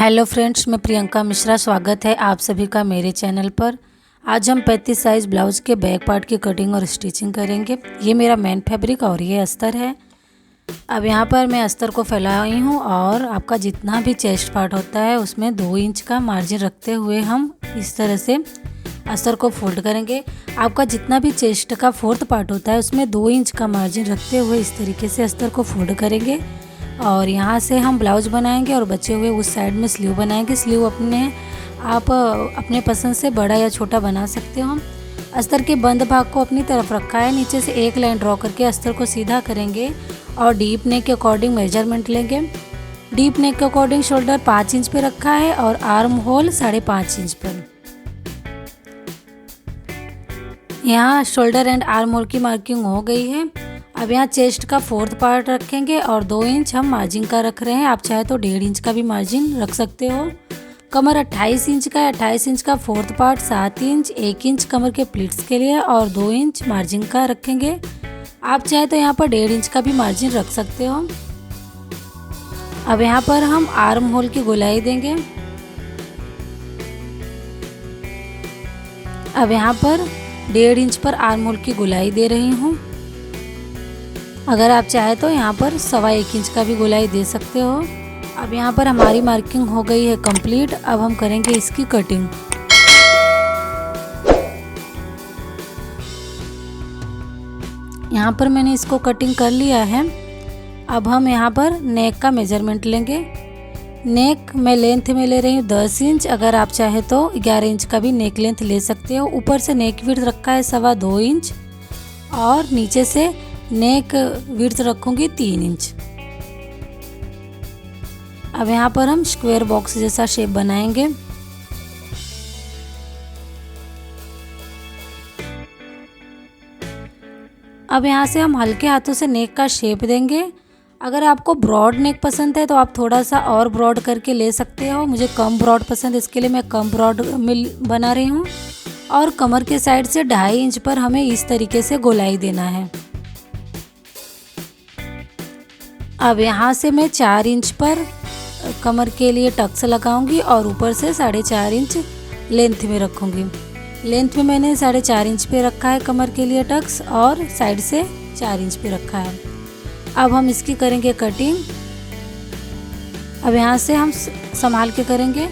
Hello friends, मैं प्रियंका मिश्रा। स्वागत है आप सभी का मेरे चैनल पर। आज हम 35 साइज़ ब्लाउज़ के बैक पार्ट की कटिंग और स्टिचिंग करेंगे। ये मेरा मेन फैब्रिक और ये अस्तर है। अब यहाँ पर मैं अस्तर को फैलाई हूँ और आपका जितना भी चेस्ट पार्ट होता है उसमें 2 इंच का मार्जिन रखते हुए हम इस तरह से अस्तर को फोल्ड करेंगे। आपका जितना भी चेस्ट का 4th पार्ट होता है उसमें 2 इंच का मार्जिन रखते हुए इस तरीके से अस्तर को फोल्ड करेंगे और यहाँ से हम ब्लाउज बनाएंगे और बचे हुए उस साइड में स्लीव बनाएंगे। स्लीव आप अपने पसंद से बड़ा या छोटा बना सकते हो। हम अस्तर के बंद भाग को अपनी तरफ रखा है, नीचे से एक लाइन ड्रॉ करके अस्तर को सीधा करेंगे और डीप नेक के अकॉर्डिंग मेजरमेंट लेंगे। डीप नेक के अकॉर्डिंग शोल्डर 5 इंच पे रखा है और आर्म होल 5.5 इंच पर। यहाँ शोल्डर एंड आर्म होल की मार्किंग हो गई है। अब यहाँ चेस्ट का 4th पार्ट रखेंगे और 2 इंच हम मार्जिन का रख रहे हैं। आप चाहे तो 1.5 इंच का भी मार्जिन रख सकते हो। कमर 28 इंच का है, 28 इंच का 4th पार्ट 7 इंच, 1 इंच कमर के प्लीट्स के लिए और 2 इंच मार्जिन का रखेंगे। आप चाहे तो यहाँ पर 1.5 इंच का भी मार्जिन रख सकते हो। अब यहाँ पर हम आर्म होल की गोलाई देंगे। अब यहाँ पर 1.5 इंच पर आर्म होल की गोलाई दे रही हूँ। अगर आप चाहे तो यहाँ पर 1.25 इंच का भी गोलाई दे सकते हो। अब यहाँ पर हमारी मार्किंग हो गई है कंप्लीट। अब हम करेंगे इसकी कटिंग। यहाँ पर मैंने इसको कटिंग कर लिया है। अब हम यहाँ पर नेक का मेजरमेंट लेंगे। नेक मैं लेंथ में ले रही हूँ 10 इंच। अगर आप चाहे तो 11 इंच का भी नेक लेंथ ले सकते हो। ऊपर से नेक विड्थ रखा है 2.25 इंच और नीचे से नेक विड्थ रखूँगी 3 इंच। अब यहाँ पर हम स्क्वायर बॉक्स जैसा शेप बनाएंगे। अब यहाँ से हम हल्के हाथों से नेक का शेप देंगे। अगर आपको ब्रॉड नेक पसंद है तो आप थोड़ा सा और ब्रॉड करके ले सकते हो। मुझे कम ब्रॉड पसंद है, इसके लिए मैं कम ब्रॉड में बना रही हूँ। और कमर के साइड से 2.5 इंच पर हमें इस तरीके से गोलाई देना है। अब यहाँ से मैं 4 इंच पर कमर के लिए टक्स लगाऊंगी और ऊपर से 4.5 इंच लेंथ में रखूंगी। लेंथ में मैंने 4.5 इंच पे रखा है कमर के लिए टक्स और साइड से 4 इंच पे रखा है। अब हम इसकी करेंगे कटिंग। अब यहाँ से हम संभाल के करेंगे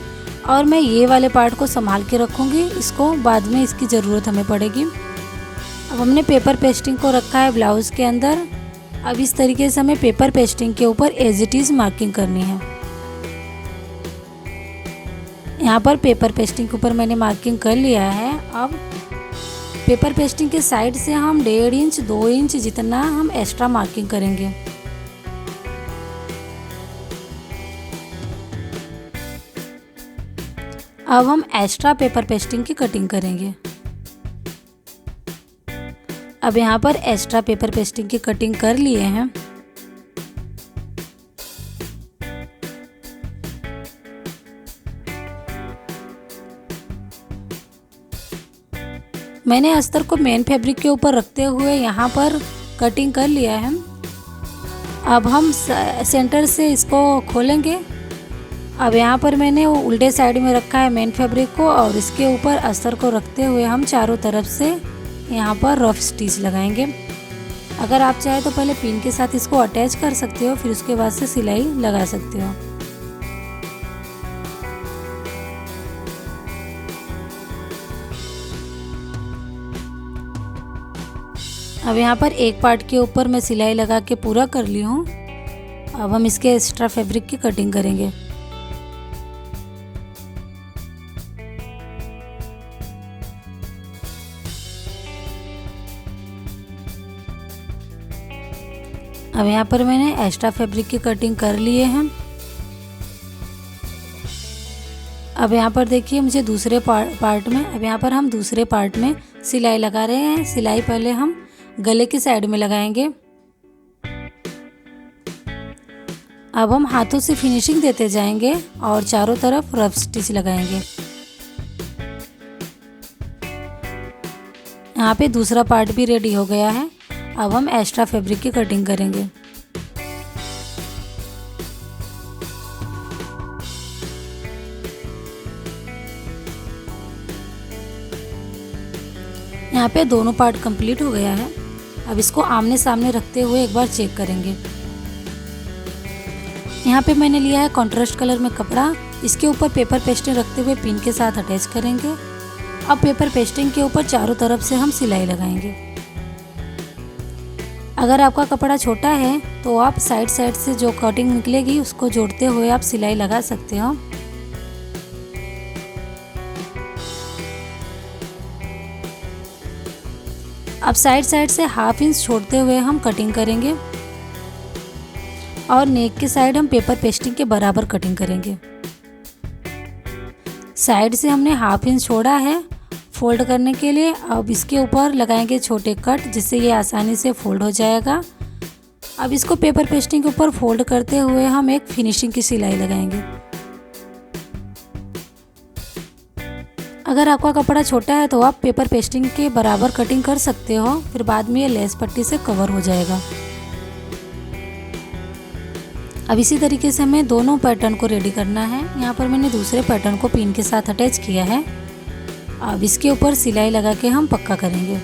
और मैं ये वाले पार्ट को संभाल के रखूँगी, इसको बाद में इसकी ज़रूरत हमें पड़ेगी। अब हमने पेपर पेस्टिंग को रखा है ब्लाउज़ के अंदर। अब इस तरीके से हमें पेपर पेस्टिंग के ऊपर एज इट इज़ मार्किंग करनी है। यहाँ पर पेपर पेस्टिंग के ऊपर मैंने मार्किंग कर लिया है। अब पेपर पेस्टिंग के साइड से हम 1.5 इंच 2 इंच जितना हम एक्स्ट्रा मार्किंग करेंगे। अब हम एक्स्ट्रा पेपर पेस्टिंग की कटिंग करेंगे। अब यहाँ पर एक्स्ट्रा पेपर पेस्टिंग की कटिंग कर लिए हैं। मैंने अस्तर को मेन फैब्रिक के ऊपर रखते हुए यहाँ पर कटिंग कर लिया है। अब हम सेंटर से इसको खोलेंगे। अब यहाँ पर मैंने वो उल्टे साइड में रखा है मेन फैब्रिक को और इसके ऊपर अस्तर को रखते हुए हम चारों तरफ से यहाँ पर रफ स्टिच लगाएंगे। अगर आप चाहे तो पहले पिन के साथ इसको अटैच कर सकते हो, फिर उसके बाद से सिलाई लगा सकते हो। अब यहाँ पर एक पार्ट के ऊपर मैं सिलाई लगा के पूरा कर ली हूँ। अब हम इसके एक्स्ट्रा फैब्रिक की कटिंग करेंगे। अब यहाँ पर मैंने एक्स्ट्रा फैब्रिक की कटिंग कर लिए हैं। अब यहाँ पर देखिए मुझे दूसरे पार्ट में, अब यहाँ पर हम दूसरे पार्ट में सिलाई लगा रहे हैं। सिलाई पहले हम गले की साइड में लगाएंगे। अब हम हाथों से फिनिशिंग देते जाएंगे और चारों तरफ रफ स्टिच लगाएंगे। यहाँ पे दूसरा पार्ट भी रेडी हो गया है। अब हम एक्स्ट्रा फैब्रिक की कटिंग करेंगे। यहाँ पे दोनों पार्ट कंप्लीट हो गया है। अब इसको आमने सामने रखते हुए एक बार चेक करेंगे। यहाँ पे मैंने लिया है कॉन्ट्रास्ट कलर में कपड़ा, इसके ऊपर पेपर पेस्टिंग रखते हुए पिन के साथ अटैच करेंगे। अब पेपर पेस्टिंग के ऊपर चारों तरफ से हम सिलाई लगाएंगे। अगर आपका कपड़ा छोटा है तो आप साइड साइड से जो कटिंग निकलेगी उसको जोड़ते हुए आप सिलाई लगा सकते हो। अब साइड साइड से हाफ इंच छोड़ते हुए हम कटिंग करेंगे और नेक के साइड हम पेपर पेस्टिंग के बराबर कटिंग करेंगे। साइड से हमने हाफ इंच छोड़ा है फोल्ड करने के लिए। अब इसके ऊपर लगाएंगे छोटे कट, जिससे ये आसानी से फोल्ड हो जाएगा। अब इसको पेपर पेस्टिंग के ऊपर फोल्ड करते हुए हम एक फिनिशिंग की सिलाई लगाएंगे। अगर आपका कपड़ा छोटा है तो आप पेपर पेस्टिंग के बराबर कटिंग कर सकते हो, फिर बाद में ये लेस पट्टी से कवर हो जाएगा। अब इसी तरीके से हमें दोनों पैटर्न को रेडी करना है। यहाँ पर मैंने दूसरे पैटर्न को पिन के साथ अटैच किया है। अब इसके ऊपर सिलाई लगा के हम पक्का करेंगे।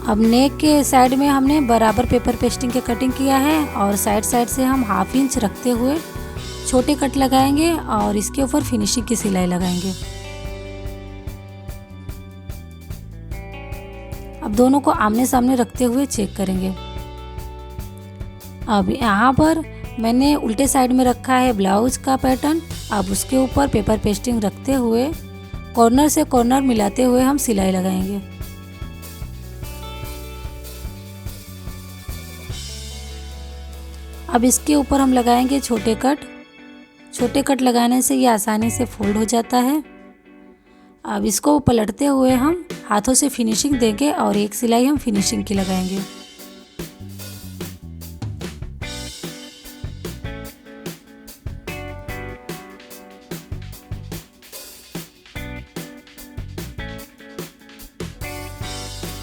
अब नेक के साइड में हमने बराबर पेपर पेस्टिंग के कटिंग किया है और साइड साइड से हम हाफ इंच रखते हुए छोटे कट लगाएंगे और इसके ऊपर फिनिशिंग की सिलाई लगाएंगे। अब दोनों को आमने सामने रखते हुए चेक करेंगे। अब यहाँ पर मैंने उल्टे साइड में रखा है ब्लाउज का पैटर्न। अब उसके ऊपर पेपर पेस्टिंग रखते हुए कॉर्नर से कॉर्नर मिलाते हुए हम सिलाई लगाएंगे। अब इसके ऊपर हम लगाएंगे छोटे कट। छोटे कट लगाने से ये आसानी से फोल्ड हो जाता है। अब इसको पलटते हुए हम हाथों से फिनिशिंग देंगे और एक सिलाई हम फिनिशिंग की लगाएंगे।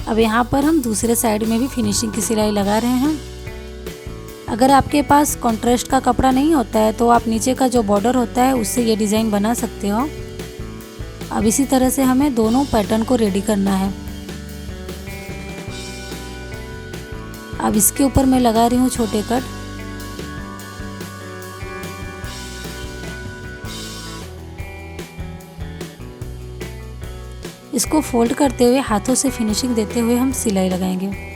अब यहाँ पर हम दूसरे साइड में भी फिनिशिंग की सिलाई लगा रहे हैं। अगर आपके पास कॉन्ट्रास्ट का कपड़ा नहीं होता है तो आप नीचे का जो बॉर्डर होता है उससे ये डिज़ाइन बना सकते हो। अब इसी तरह से हमें दोनों पैटर्न को रेडी करना है। अब इसके ऊपर मैं लगा रही हूँ छोटे कट। इसको फोल्ड करते हुए हाथों से फिनिशिंग देते हुए हम सिलाई लगाएंगे।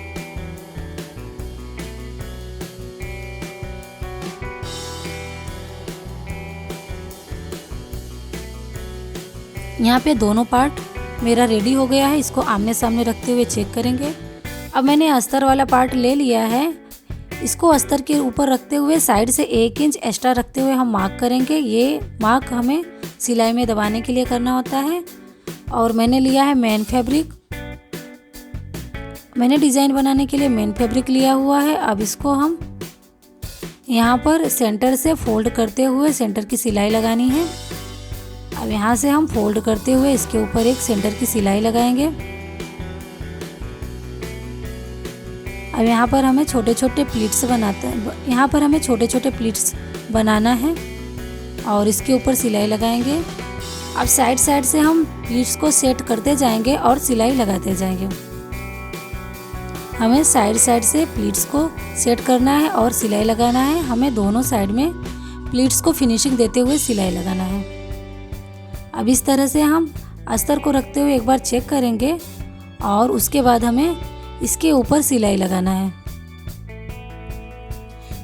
यहाँ पे दोनों पार्ट मेरा रेडी हो गया है। इसको आमने सामने रखते हुए चेक करेंगे। अब मैंने अस्तर वाला पार्ट ले लिया है। इसको अस्तर के ऊपर रखते हुए साइड से 1 इंच एक्स्ट्रा रखते हुए हम मार्क करेंगे। ये मार्क हमें सिलाई में दबाने के लिए करना होता है। और मैंने लिया है मेन फैब्रिक। मैंने डिज़ाइन बनाने के लिए मेन फैब्रिक लिया हुआ है। अब इसको हम यहाँ पर सेंटर से फोल्ड करते हुए सेंटर की सिलाई लगानी है। अब यहाँ से हम फोल्ड करते हुए इसके ऊपर एक सेंटर की सिलाई लगाएंगे। अब यहाँ पर हमें छोटे छोटे प्लीट्स बनाना है और इसके ऊपर सिलाई लगाएंगे। अब साइड साइड से हम प्लीट्स को सेट करते जाएंगे और सिलाई लगाते जाएंगे। हमें साइड साइड से प्लीट्स को सेट करना है और सिलाई लगाना है। हमें दोनों साइड में प्लीट्स को फिनिशिंग देते हुए सिलाई लगाना है। अब इस तरह से हम अस्तर को रखते हुए एक बार चेक करेंगे और उसके बाद हमें इसके ऊपर सिलाई लगाना है।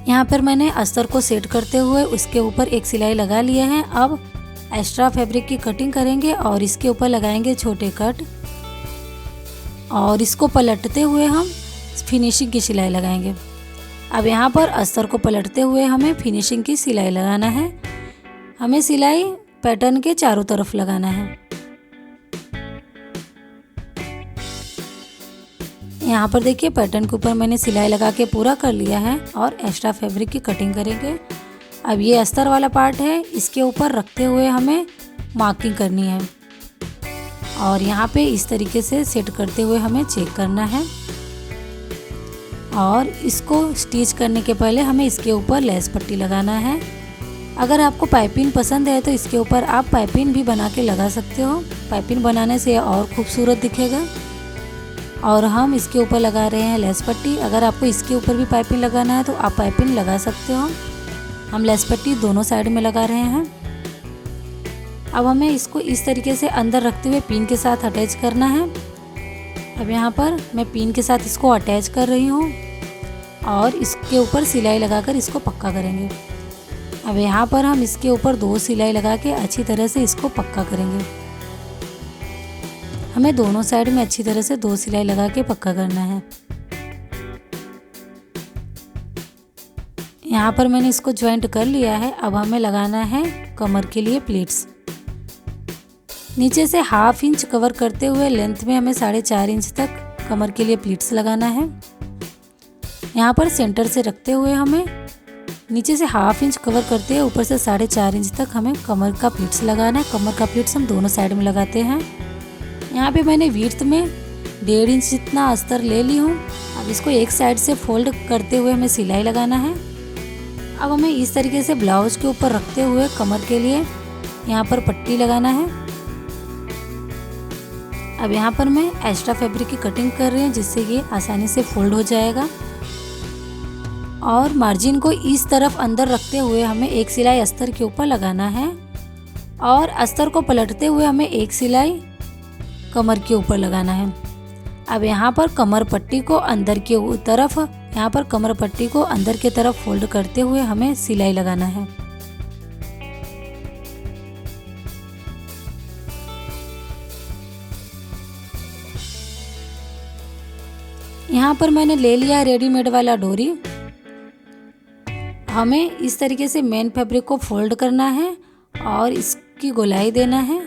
यहाँ पर मैंने अस्तर को सेट करते हुए उसके ऊपर एक सिलाई लगा लिया है। अब एक्स्ट्रा फैब्रिक की कटिंग करेंगे और इसके ऊपर लगाएंगे छोटे कट और इसको पलटते हुए हम फिनिशिंग की सिलाई लगाएंगे। अब यहाँ पर अस्तर को पलटते हुए हमें फिनिशिंग की सिलाई लगाना है। हमें सिलाई पैटर्न के चारों तरफ लगाना है। यहाँ पर देखिए पैटर्न के ऊपर मैंने सिलाई लगा के पूरा कर लिया है और एक्स्ट्रा फैब्रिक की कटिंग करेंगे। अब ये अस्तर वाला पार्ट है, इसके ऊपर रखते हुए हमें मार्किंग करनी है और यहाँ पे इस तरीके से सेट करते हुए हमें चेक करना है। और इसको स्टिच करने के पहले हमें इसके ऊपर लेस पट्टी लगाना है अगर आपको पाइपिंग पसंद है तो इसके ऊपर आप पाइपिंग भी बना के लगा सकते हो। पाइपिंग बनाने से और खूबसूरत दिखेगा। और हम इसके ऊपर लगा रहे हैं लेस पट्टी। अगर आपको इसके ऊपर भी पाइपिंग लगाना है तो आप पाइपिंग लगा सकते हो। हम लेस पट्टी दोनों साइड में लगा रहे हैं। अब हमें इसको इस तरीके से अंदर रखते हुए पिन के साथ अटैच करना है। अब यहाँ पर मैं पिन के साथ इसको अटैच कर रही हूँ और इसके ऊपर सिलाई लगाकर इसको पक्का करेंगे। अब यहाँ पर हम इसके ऊपर 2 सिलाई लगा के अच्छी तरह से इसको पक्का करेंगे। हमें दोनों साइड में अच्छी तरह से 2 सिलाई लगा के पक्का करना है। यहाँ पर मैंने इसको ज्वाइंट कर लिया है। अब हमें लगाना है कमर के लिए प्लीट्स। नीचे से 1/2 इंच कवर करते हुए लेंथ में हमें 4.5 इंच तक कमर के लिए प्लीट्स लगाना है। यहाँ पर सेंटर से रखते हुए हमें नीचे से 1/2 इंच कवर करते हुए ऊपर से 4.5 इंच तक हमें कमर का प्लीट्स लगाना है। कमर का प्लीट्स हम दोनों साइड में लगाते हैं। यहाँ पे मैंने विड्थ में 1.5 इंच जितना अस्तर ले ली हूँ। अब इसको एक साइड से फोल्ड करते हुए हमें सिलाई लगाना है। अब हमें इस तरीके से ब्लाउज के ऊपर रखते हुए कमर के लिए यहाँ पर पट्टी लगाना है। अब यहाँ पर मैं एक्स्ट्रा फैब्रिक की कटिंग कर रही हूँ जिससे ये आसानी से फोल्ड हो जाएगा। और मार्जिन को इस तरफ अंदर रखते हुए हमें एक सिलाई अस्तर के ऊपर लगाना है और अस्तर को पलटते हुए हमें एक सिलाई कमर के ऊपर लगाना है। अब यहाँ पर कमर पट्टी को अंदर के तरफ कमर पट्टी को अंदर के तरफ फोल्ड करते हुए हमें सिलाई लगाना है। यहाँ पर मैंने ले लिया रेडीमेड वाला डोरी। हमें इस तरीके से मेन फैब्रिक को फोल्ड करना है और इसकी गोलाई देना है।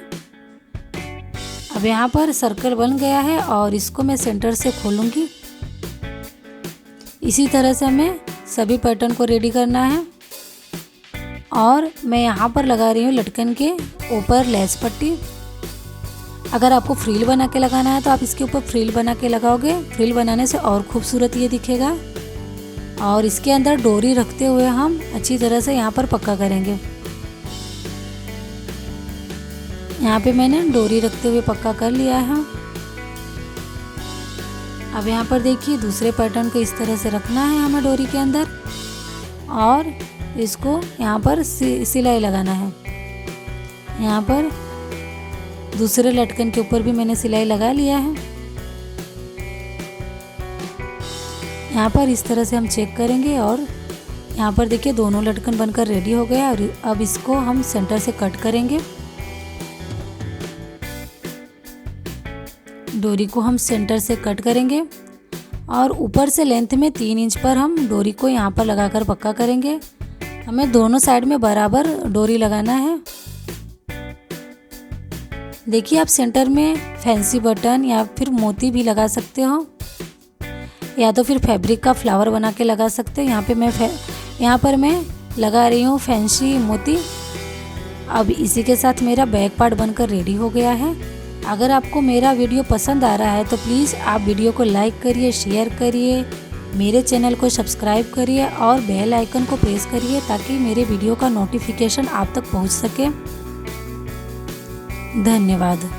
अब यहाँ पर सर्कल बन गया है और इसको मैं सेंटर से खोलूँगी। इसी तरह से हमें सभी पैटर्न को रेडी करना है। और मैं यहाँ पर लगा रही हूँ लटकन के ऊपर लेस पट्टी। अगर आपको फ्रिल बना के लगाना है तो आप इसके ऊपर फ्रिल बना के लगाओगे। फ्रिल बनाने से और खूबसूरत ये दिखेगा। और इसके अंदर डोरी रखते हुए हम अच्छी तरह से यहाँ पर पक्का करेंगे। यहाँ पे मैंने डोरी रखते हुए पक्का कर लिया है। अब यहाँ पर देखिए दूसरे पैटर्न को इस तरह से रखना है हमें डोरी के अंदर और इसको यहाँ पर सिलाई लगाना है। यहाँ पर दूसरे लटकन के ऊपर भी मैंने सिलाई लगा लिया है। यहाँ पर इस तरह से हम चेक करेंगे और यहाँ पर देखिए दोनों लटकन बनकर रेडी हो गया। और अब इसको हम सेंटर से कट करेंगे। डोरी को हम सेंटर से कट करेंगे और ऊपर से लेंथ में 3 इंच पर हम डोरी को यहाँ पर लगाकर पक्का करेंगे। हमें दोनों साइड में बराबर डोरी लगाना है। देखिए आप सेंटर में फैंसी बटन या फिर मोती भी लगा सकते हो या तो फिर फैब्रिक का फ्लावर बना के लगा सकते हो। यहाँ पर मैं लगा रही हूँ फैंसी मोती। अब इसी के साथ मेरा बैक पार्ट बनकर रेडी हो गया है। अगर आपको मेरा वीडियो पसंद आ रहा है तो प्लीज़ आप वीडियो को लाइक करिए, शेयर करिए, मेरे चैनल को सब्सक्राइब करिए और बेल आइकन को प्रेस करिए ताकि मेरे वीडियो का नोटिफिकेशन आप तक पहुंच सके। धन्यवाद।